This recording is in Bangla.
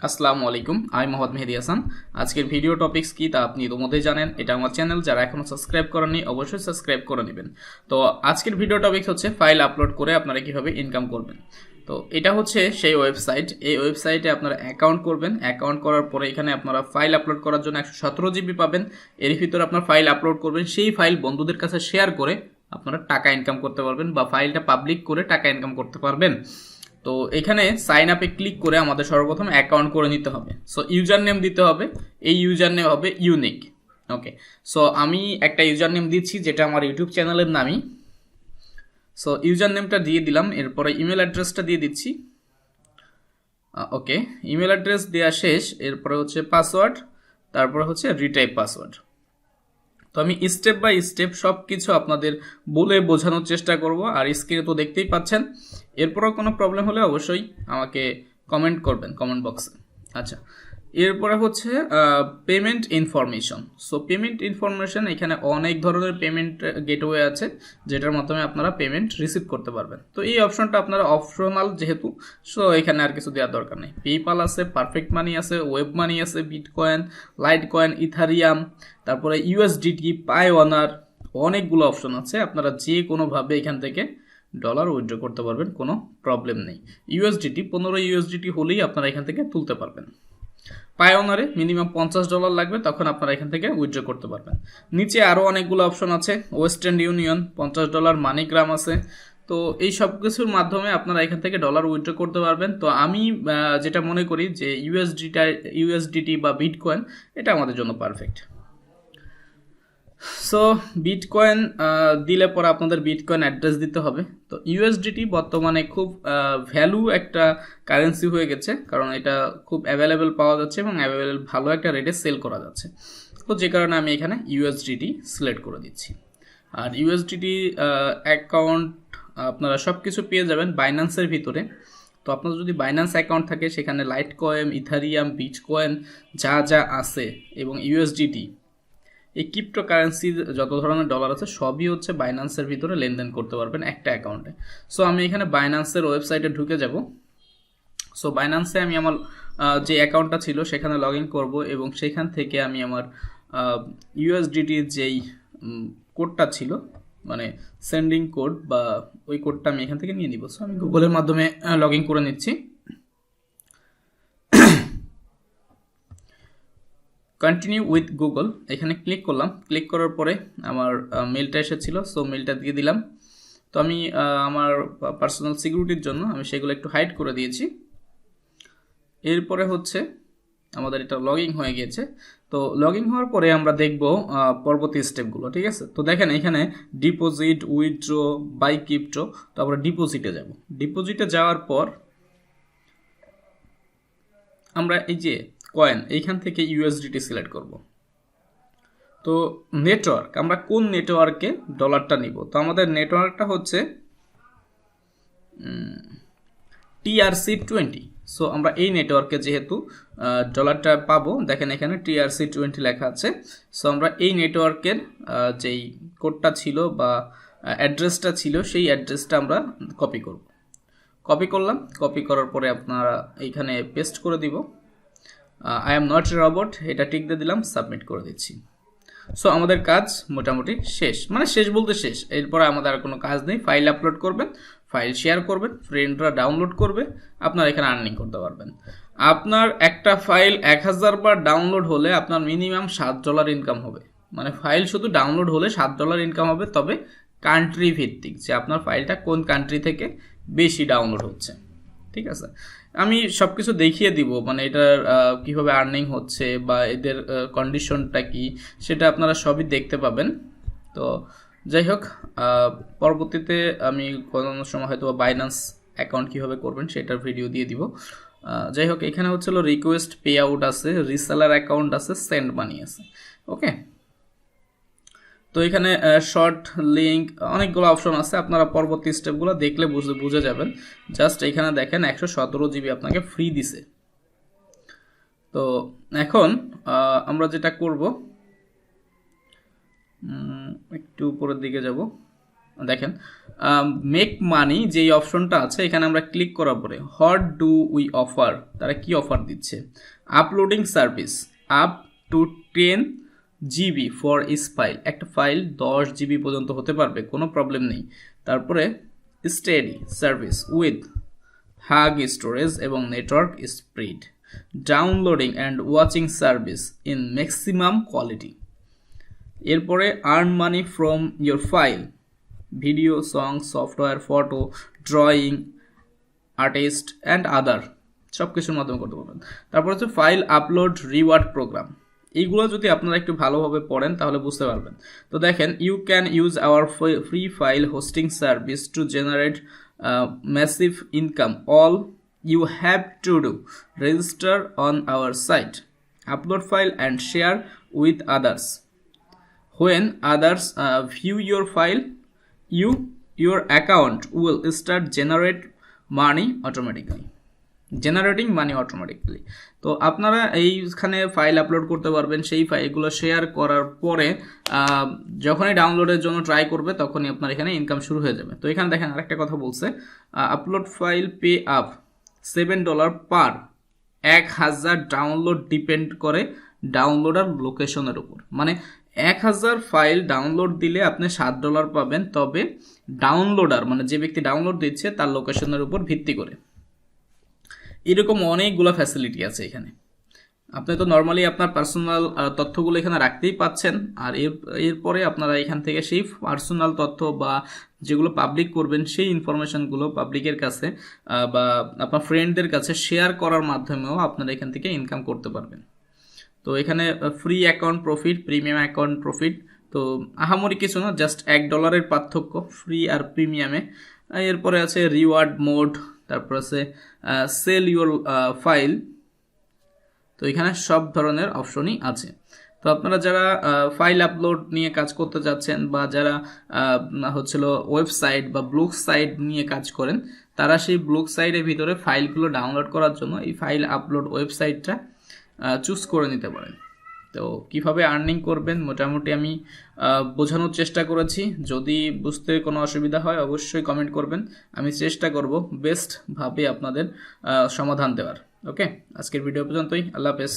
আসসালামু আলাইকুম, আমি মোহাম্মদ মেহেদী হাসান। আজকের ভিডিও টপিকস কি তা আপনি ইতিমধ্যেই জানেন। এটা আমার চ্যানেল, যারা এখনো সাবস্ক্রাইব করেননি অবশ্যই সাবস্ক্রাইব করে নেবেন। তো আজকের ভিডিও টপিকস হচ্ছে ফাইল আপলোড করে আপনারা কিভাবে ইনকাম করবেন। তো এটা হচ্ছে সেই ওয়েবসাইট। এই ওয়েবসাইটে আপনারা অ্যাকাউন্ট করবেন। অ্যাকাউন্ট করার পরে এখানে আপনারা ফাইল আপলোড করার জন্য 117 জিবি পাবেন। এর ভিতরে আপনার ফাইল আপলোড করবেন, সেই ফাইল বন্ধুদের কাছে শেয়ার করে আপনারা টাকা ইনকাম করতে পারবেন বা ফাইলটা পাবলিক করে টাকা ইনকাম করতে পারবেন। তো এখানে সাইন আপে ক্লিক করে আমাদের সর্বপ্রথম অ্যাকাউন্ট করে নিতে হবে। সো ইউজার নেম দিতে হবে, এই ইউজার নেম হবে ইউনিক। ওকে, সো আমি একটা ইউজার নেম দিচ্ছি যেটা আমার ইউটিউব চ্যানেলের নামই। সো ইউজার নেমটা দিয়ে দিলাম, এরপরে ইমেল অ্যাড্রেসটা দিয়ে দিচ্ছি। ওকে, ইমেল অ্যাড্রেস দেওয়া শেষ। এরপরে হচ্ছে পাসওয়ার্ড, তারপরে হচ্ছে রিটাইপ পাসওয়ার্ড। তো আমি স্টেপ বাই স্টেপ সব কিছু আপনাদের বলে বোঝানোর চেষ্টা করব, আর স্ক্রিনে তো দেখতেই পাচ্ছেন। এরপরও কোনো প্রবলেম হলে অবশ্যই আমাকে কমেন্ট করবেন কমেন্ট বক্সে। আচ্ছা, এরপরে হচ্ছে payment information. So payment information, এখানে অনেক ধরনের পেমেন্ট গেটওয়ে আছে যেটার মাধ্যমে আপনারা পেমেন্ট রিসিভ করতে পারবেন। তো এই অপশনটা আপনারা অপশনাল যেহেতু, সো এখানে আর কিছু দেওয়ার দরকার নেই। পেপাল আছে, পারফেক্ট মানি আছে, ওয়েব মানি আছে, বিটকয়েন, লাইট কয়েন, ইথারিয়াম, তারপরে ইউএসডিটি, পাইওয়ানার, অনেকগুলো অপশন আছে। আপনারা যে কোনোভাবে এখান থেকে ডলার উইথড্র করতে পারবেন, কোনো প্রবলেম নেই। ইউএসডিটি 15 ইউএসডিটি হলেই আপনারা এখান থেকে তুলতে পারবেন। পায়োনারে মিনিমাম $50 লাগবে, তখন আপনারা এখান থেকে উইথড্র করতে পারবেন। নিচে আরও অনেকগুলো অপশন আছে, ওয়েস্টার্ন ইউনিয়ন, $50, মানিগ্রাম আছে। তো এই সব কিছুর মাধ্যমে আপনারা এখান থেকে ডলার উইথড্র করতে পারবেন। তো আমি যেটা মনে করি যে ইউএসডিটি বা বিটকয়েন এটা আমাদের জন্য পারফেক্ট। সো বিটকয়েন দিলে পরে আপনাদের বিটকয়েন অ্যাড্রেস দিতে হবে। তো ইউএসডিটি বর্তমানে খুব ভ্যালু একটা কারেন্সি হয়ে গেছে, কারণ এটা খুব অ্যাভেলেবেল পাওয়া যাচ্ছে এবং অ্যাভেলেবেল ভালো একটা রেটে সেল করা যাচ্ছে। তো যে কারণে আমি এখানে ইউএসডিটি সিলেক্ট করে দিচ্ছি। আর ইউএসডিটি অ্যাকাউন্ট আপনারা সব কিছু পেয়ে যাবেন বাইন্যান্সের ভিতরে। তো আপনার যদি বাইন্যান্স অ্যাকাউন্ট থাকে, সেখানে লাইট কয়েন, ইথারিয়াম, বিটকয়েন যা যা আছে এবং ইউএসডিটি, এই ক্রিপ্টোকারেন্সির যত ধরনের ডলার আছে সবই হচ্ছে বাইন্যান্সের ভিতরে লেনদেন করতে পারবেন একটা অ্যাকাউন্টে। সো আমি এখানে বাইন্যান্সের ওয়েবসাইটে ঢুকে যাব। সো বাইন্যান্সে আমি আমার যে অ্যাকাউন্টটা ছিল সেখানে লগ ইন করবো এবং সেখান থেকে আমি আমার ইউএসডিটির যেই কোডটা ছিল, মানে সেন্ডিং কোড বা ওই কোডটা আমি এখান থেকে নিয়ে নিব। সো আমি গুগলের মাধ্যমে লগ ইন করে নিচ্ছি। কন্টিনিউ উইথ গুগল, এখানে ক্লিক করলাম। ক্লিক করার পরে আমার মেলটা এসেছিলো, সো মেলটা দিয়ে দিলাম। তো আমি আমার পার্সোনাল সিকিউরিটির জন্য আমি সেগুলো একটু হাইড করে দিয়েছি। এরপরে হচ্ছে আমাদের এটা লগ ইন হয়ে গিয়েছে। তো লগ ইন হওয়ার পরে আমরা দেখব পরবর্তী স্টেপগুলো, ঠিক আছে। তো দেখেন এখানে ডিপোজিট, উইথড্র, বাই ক্রিপ্টো। তো আমরা ডিপোজিটে যাব। ডিপোজিটে যাওয়ার পর আমরা এই যে কয়েন, এইখান থেকে ইউএসডিটি সিলেক্ট করব। তো নেটওয়ার্ক, আমরা কোন নেটওয়ার্কে ডলারটা নিব। তো আমাদের নেটওয়ার্কটা হচ্ছে TRC20। সো আমরা এই নেটওয়ার্কে যেহেতু ডলারটা পাবো, দেখেন এখানে TRC20 লেখা আছে। সো আমরা এই নেটওয়ার্কের যেই কোডটা ছিল বা অ্যাড্রেসটা ছিল, সেই অ্যাড্রেসটা আমরা কপি করব। কপি করলাম। কপি করার পরে আপনারা এইখানে পেস্ট করে দিব। আই এম নট রবট, এটা টিক দিয়ে দিলাম, সাবমিট করে দিচ্ছি। সো আমাদের কাজ মোটামুটি শেষ, মানে শেষ বলতে শেষ। এরপরে আমাদের আর কোনো কাজ নেই। ফাইল আপলোড করবেন, ফাইল শেয়ার করবেন, ফ্রেন্ডরা ডাউনলোড করবে, আপনার এখানে আর্নিং করতে পারবেন। আপনার একটা ফাইল 1000 বার ডাউনলোড হলে আপনার মিনিমাম $7 ইনকাম হবে। মানে ফাইল শুধু ডাউনলোড হলে $7 ইনকাম হবে, তবে কান্ট্রি ভিত্তিক, যে আপনার ফাইলটা কোন কান্ট্রি থেকে বেশি ডাউনলোড হচ্ছে, ঠিক আছে। আমি সব কিছু দেখিয়ে দিব, মানে এটার কীভাবে আর্নিং হচ্ছে বা এদের কন্ডিশনটা কি, সেটা আপনারা সবই দেখতে পাবেন। তো যাই হোক, পরবর্তীতে আমি কোনো সময় হয়তো বাইন্যান্স অ্যাকাউন্ট কীভাবে করবেন সেটার ভিডিও দিয়ে দিব। যাই হোক, এখানে হচ্ছিল রিকোয়েস্ট পে আউট আছে, রিসেলার অ্যাকাউন্ট আছে, সেন্ড মানি আছে। ওকে, তো এখানে শর্ট লিঙ্ক অনেকগুলো অপশন আছে, আপনারা পরবর্তী স্টেপগুলো দেখলে বুঝে যাবেন। জাস্ট এখানে দেখেন 117 জিবি আপনাকে ফ্রি দিছে। তো এখন আমরা যেটা করব, একটু উপরের দিকে যাব। দেখেন মেক মানি যেই অপশনটা আছে এখানে আমরা ক্লিক করার পরে হোয়াট ডু উই অফার, তারা কি অফার দিচ্ছে, uploading service up to 10 GB for is file, একটা ফাইল 10 জিবি পর্যন্ত হতে পারবে, কোনো প্রবলেম নেই। তারপরে steady service with huge storage এবং network speed, downloading and watching service in maximum quality. এরপরে earn money from your file, video, song, software, photo, drawing, artist and other, সব কিছুর মাধ্যমে করতে পারবেন। তারপর হচ্ছে ফাইল আপলোড রিওয়ার্ড প্রোগ্রাম, এইগুলো যদি আপনারা একটু ভালোভাবে পড়েন তাহলে বুঝতে পারবেন। তো দেখেন you can use our free file hosting service to generate massive income, all you have to do register on our site, upload file and share with others, when others view your file your account will start generating money automatically। তো আপনারা এইখানে ফাইল আপলোড করতে পারবেন, সেই ফাইলগুলো শেয়ার করার পরে যখনই ডাউনলোডের জন্য ট্রাই করবে তখনই আপনার এখানে ইনকাম শুরু হয়ে যাবে। তো এখানে দেখেন আরেকটা কথা বলছে, আপলোড ফাইল পে আপ $7 পার 1000 ডাউনলোড, ডিপেন্ড করে ডাউনলোডার লোকেশনের উপর, মানে 1000 ফাইল ডাউনলোড দিলে আপনি $7 পাবেন, তবে ডাউনলোডার মানে যে ব্যক্তি ডাউনলোড দিচ্ছে তার লোকেশনের উপর ভিত্তি করে। এরকম অনেকগুলো ফ্যাসিলিটি আছে এখানে। আপনি তো নর্মালি আপনার পার্সোনাল তথ্যগুলো এখানে রাখতেই পাচ্ছেন, আর এরপরে আপনারা এখান থেকে সেই পার্সোনাল তথ্য বা যেগুলো পাবলিক করবেন সেই ইনফরমেশনগুলো পাবলিকের কাছে বা আপনার ফ্রেন্ডদের কাছে শেয়ার করার মাধ্যমেও আপনারা এখান থেকে ইনকাম করতে পারবেন। তো এখানে free account profit, premium account profit, তো আহামরি কিছু না, জাস্ট $1 পার্থক্য ফ্রি আর প্রিমিয়ামে। এরপরে আছে রিওয়ার্ড মোড, তারপর আছে সেল ইউর ফাইল। তো এখানে সব ধরনের অপশনই আছে। তো আপনারা যারা ফাইল আপলোড নিয়ে কাজ করতে যাচ্ছেন বা যারা হচ্ছিল ওয়েবসাইট বা ব্লগ সাইট নিয়ে কাজ করেন, তারা সেই ব্লগ সাইটের ভিতরে ফাইলগুলো ডাউনলোড করার জন্য এই ফাইল আপলোড ওয়েবসাইটটা চুজ করে নিতে পারেন। তো কিভাবে আর্নিং করবেন মোটামুটি আমি বোঝানোর চেষ্টা করেছি। যদি বুঝতে কোনো অসুবিধা হয় অবশ্যই কমেন্ট করবেন, আমি চেষ্টা করব বেস্টভাবে আপনাদের সমাধান দেওয়ার। ওকে, আজকের ভিডিও পর্যন্তই, আল্লাহ হাফেজ।